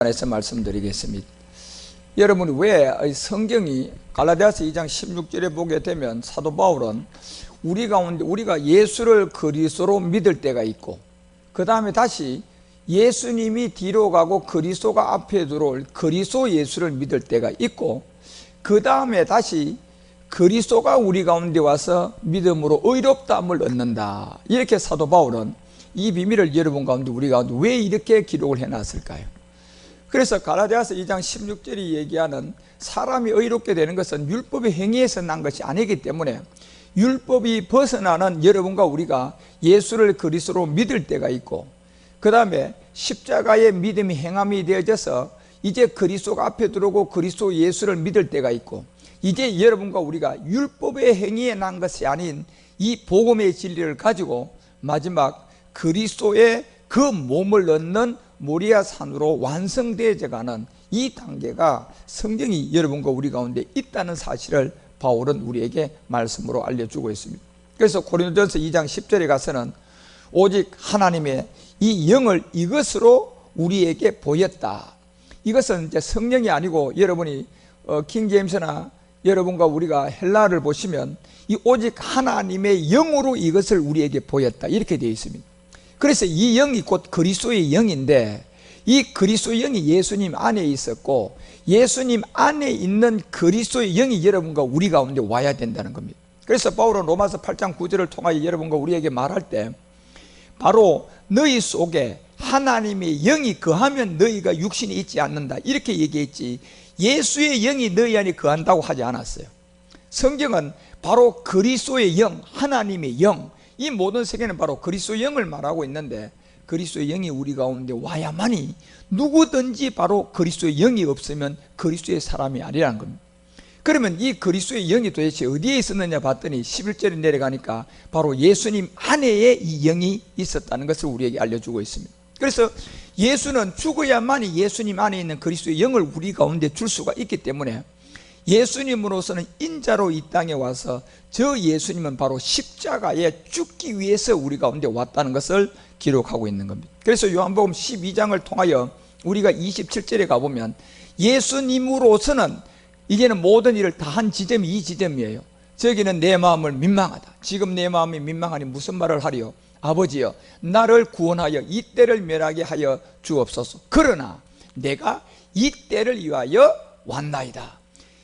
에서 말씀드리겠습니다. 여러분, 왜 성경이 갈라디아서 2장 16절에 보게 되면 사도 바울은 우리 가운데 우리가 예수를 그리스도로 믿을 때가 있고, 그 다음에 다시 예수님이 뒤로 가고 그리스도가 앞에 들어올 그리스도 예수를 믿을 때가 있고, 그 다음에 다시 그리스도가 우리 가운데 와서 믿음으로 의롭다함을 얻는다. 이렇게 사도 바울은 이 비밀을 여러분 가운데 우리 가운데 왜 이렇게 기록을 해놨을까요? 그래서 갈라디아서 2장 16절이 얘기하는 사람이 의롭게 되는 것은 율법의 행위에서 난 것이 아니기 때문에 율법이 벗어나는 여러분과 우리가 예수를 그리스도로 믿을 때가 있고, 그 다음에 십자가의 믿음이 행함이 되어져서 이제 그리스도가 앞에 들어오고 그리스도 예수를 믿을 때가 있고, 이제 여러분과 우리가 율법의 행위에 난 것이 아닌 이 복음의 진리를 가지고 마지막 그리스도의 그 몸을 얻는 모리아 산으로 완성되어져 가는 이 단계가 성경이 여러분과 우리 가운데 있다는 사실을 바울은 우리에게 말씀으로 알려주고 있습니다. 그래서 고린도전서 2장 10절에 가서는 오직 하나님의 이 영을 이것으로 우리에게 보였다. 이것은 이제 성령이 아니고 여러분이 킹제임스나 여러분과 우리가 헬라어를 보시면 이 오직 하나님의 영으로 이것을 우리에게 보였다, 이렇게 되어 있습니다. 그래서 이 영이 곧 그리스도의 영인데, 이 그리스도의 영이 예수님 안에 있었고 예수님 안에 있는 그리스도의 영이 여러분과 우리 가운데 와야 된다는 겁니다. 그래서 바울은 로마서 8장 9절을 통하여 여러분과 우리에게 말할 때 바로 너희 속에 하나님의 영이 거하면 너희가 육신이 있지 않는다, 이렇게 얘기했지 예수의 영이 너희 안에 거한다고 하지 않았어요. 성경은 바로 그리스도의 영, 하나님의 영, 이 모든 세계는 바로 그리스도의 영을 말하고 있는데, 그리스도의 영이 우리 가운데 와야만이 누구든지 바로 그리스도의 영이 없으면 그리스도의 사람이 아니라는 겁니다. 그러면 이 그리스도의 영이 도대체 어디에 있었느냐 봤더니 11절에 내려가니까 바로 예수님 안에 이 영이 있었다는 것을 우리에게 알려주고 있습니다. 그래서 예수는 죽어야만이 예수님 안에 있는 그리스도의 영을 우리 가운데 줄 수가 있기 때문에 예수님으로서는 인자로 이 땅에 와서 저 예수님은 바로 십자가에 죽기 위해서 우리 가운데 왔다는 것을 기록하고 있는 겁니다. 그래서 요한복음 12장을 통하여 우리가 27절에 가보면 예수님으로서는 이제는 모든 일을 다 한 지점이 이 지점이에요. 저기는 내 마음을 민망하다. 지금 내 마음이 민망하니 무슨 말을 하리요? 아버지여, 나를 구원하여 이 때를 멸하게 하여 주옵소서. 그러나 내가 이 때를 위하여 왔나이다.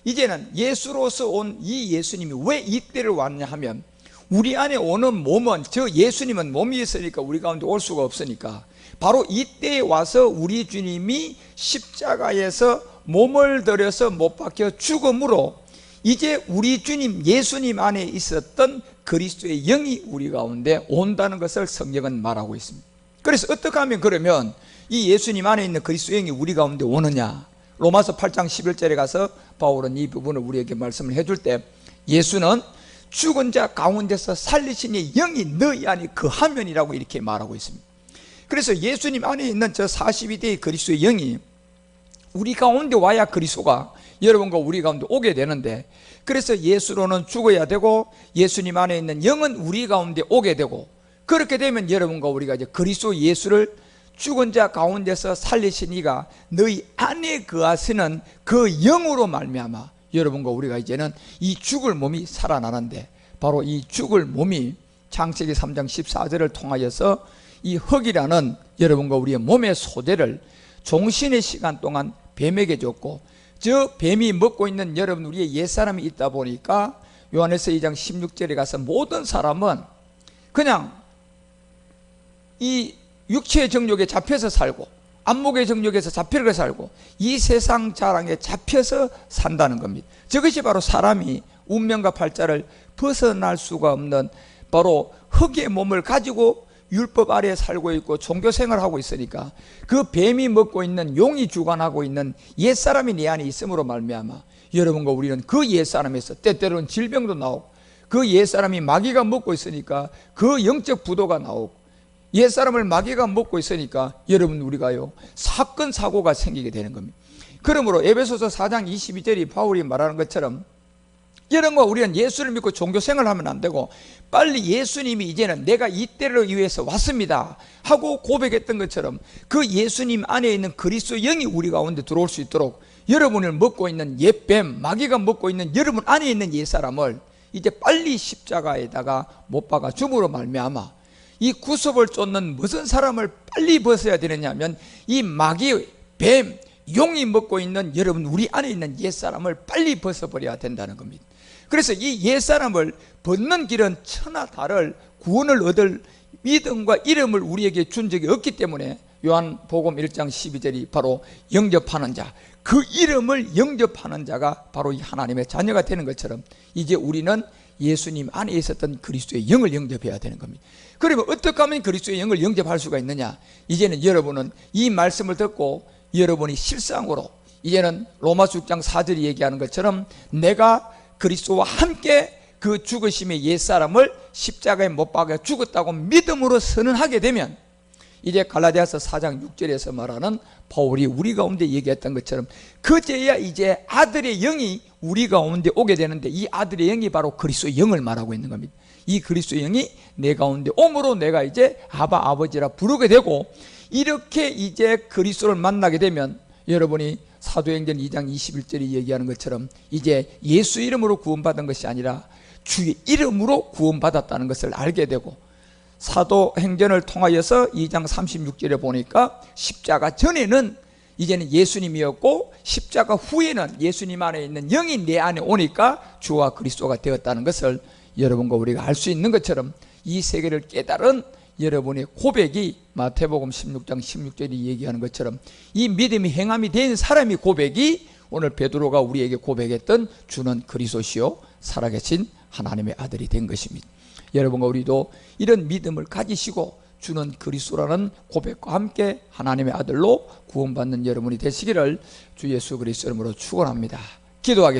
이제는 예수로서 온 이 예수님이 왜 이 때를 왔냐 하면, 우리 안에 오는 몸은, 저 예수님은 몸이 있으니까 우리 가운데 올 수가 없으니까 바로 이때에 와서 우리 주님이 십자가에서 몸을 들여서 못 박혀 죽음으로 이제 우리 주님 예수님 안에 있었던 그리스도의 영이 우리 가운데 온다는 것을 성경은 말하고 있습니다. 그래서 어떻게 하면 그러면 이 예수님 안에 있는 그리스도의 영이 우리 가운데 오느냐? 로마서 8장 11절에 가서 바울은 이 부분을 우리에게 말씀을 해줄 때, 예수는 죽은 자 가운데서 살리신 이 영이 너희 안에 거하면이라고 이렇게 말하고 있습니다. 그래서 예수님 안에 있는 저 42대의 그리스도의 영이 우리 가운데 와야 그리스도가 여러분과 우리 가운데 오게 되는데, 그래서 예수로는 죽어야 되고 예수님 안에 있는 영은 우리 가운데 오게 되고, 그렇게 되면 여러분과 우리가 이제 그리스도 예수를 죽은 자 가운데서 살리신 이가 너희 안에 거하시는 그 영으로 말미암아 여러분과 우리가 이제는 이 죽을 몸이 살아나는데, 바로 이 죽을 몸이 창세기 3장 14절을 통하여서 이 흙이라는 여러분과 우리의 몸의 소재를 종신의 시간 동안 뱀에게 줬고, 저 뱀이 먹고 있는 여러분 우리의 옛사람이 있다 보니까 요한에서 2장 16절에 가서 모든 사람은 그냥 이 육체의 정욕에 잡혀서 살고 안목의 정욕에서 잡혀서 살고 이 세상 자랑에 잡혀서 산다는 겁니다. 저것이 바로 사람이 운명과 팔자를 벗어날 수가 없는 바로 흙의 몸을 가지고 율법 아래에 살고 있고 종교 생활을 하고 있으니까, 그 뱀이 먹고 있는, 용이 주관하고 있는 옛사람이 내 안에 있음으로 말미암아 여러분과 우리는 그 옛사람에서 때때로는 질병도 나오고, 그 옛사람이 마귀가 먹고 있으니까 그 영적 부도가 나오고, 옛사람을 마귀가 먹고 있으니까 여러분 우리가요 사건 사고가 생기게 되는 겁니다. 그러므로 에베소서 4장 22절이 바울이 말하는 것처럼 이런 거 우리는 예수를 믿고 종교 생활을 하면 안 되고, 빨리 예수님이 이제는 내가 이 때를 위해서 왔습니다 하고 고백했던 것처럼 그 예수님 안에 있는 그리스도 영이 우리 가운데 들어올 수 있도록, 여러분을 먹고 있는 옛뱀, 마귀가 먹고 있는 여러분 안에 있는 옛사람을 이제 빨리 십자가에다가 못 박아 줌으로 말미암아 이 구속을 쫓는 무슨 사람을 빨리 벗어야 되느냐 하면, 이 마귀, 뱀, 용이 먹고 있는 여러분 우리 안에 있는 옛사람을 빨리 벗어버려야 된다는 겁니다. 그래서 이 옛사람을 벗는 길은 천하 다를 구원을 얻을 믿음과 이름을 우리에게 준 적이 없기 때문에 요한복음 1장 12절이 바로 영접하는 자, 그 이름을 영접하는 자가 바로 이 하나님의 자녀가 되는 것처럼 이제 우리는 예수님 안에 있었던 그리스도의 영을 영접해야 되는 겁니다. 그러면 어떻게 하면 그리스도의 영을 영접할 수가 있느냐? 이제는 여러분은 이 말씀을 듣고 여러분이 실상으로 이제는 로마서 6장 4절이 얘기하는 것처럼 내가 그리스도와 함께 그 죽으심의 옛사람을 십자가에 못 박아 죽었다고 믿음으로 선언하게 되면, 이제 갈라디아서 4장 6절에서 말하는 바울이 우리 가운데 얘기했던 것처럼 그제야 이제 아들의 영이 우리 가운데 오게 되는데, 이 아들의 영이 바로 그리스도의 영을 말하고 있는 겁니다. 이 그리스도의 영이 내 가운데 오므로 내가 이제 아바 아버지라 부르게 되고, 이렇게 이제 그리스도를 만나게 되면 여러분이 사도행전 2장 21절이 얘기하는 것처럼 이제 예수 이름으로 구원받은 것이 아니라 주의 이름으로 구원받았다는 것을 알게 되고, 사도행전을 통하여서 2장 36절에 보니까 십자가 전에는 이제는 예수님이었고 십자가 후에는 예수님 안에 있는 영이 내 안에 오니까 주와 그리스도가 되었다는 것을 여러분과 우리가 알 수 있는 것처럼, 이 세계를 깨달은 여러분의 고백이 마태복음 16장 16절이 얘기하는 것처럼 이 믿음이 행함이 된 사람의 고백이 오늘 베드로가 우리에게 고백했던 주는 그리스도시요 살아계신 하나님의 아들이 된 것입니다. 여러분과 우리도 이런 믿음을 가지시고 주는 그리스도라는 고백과 함께 하나님의 아들로 구원받는 여러분이 되시기를 주 예수 그리스도 이름으로 축원합니다. 기도하겠습니다.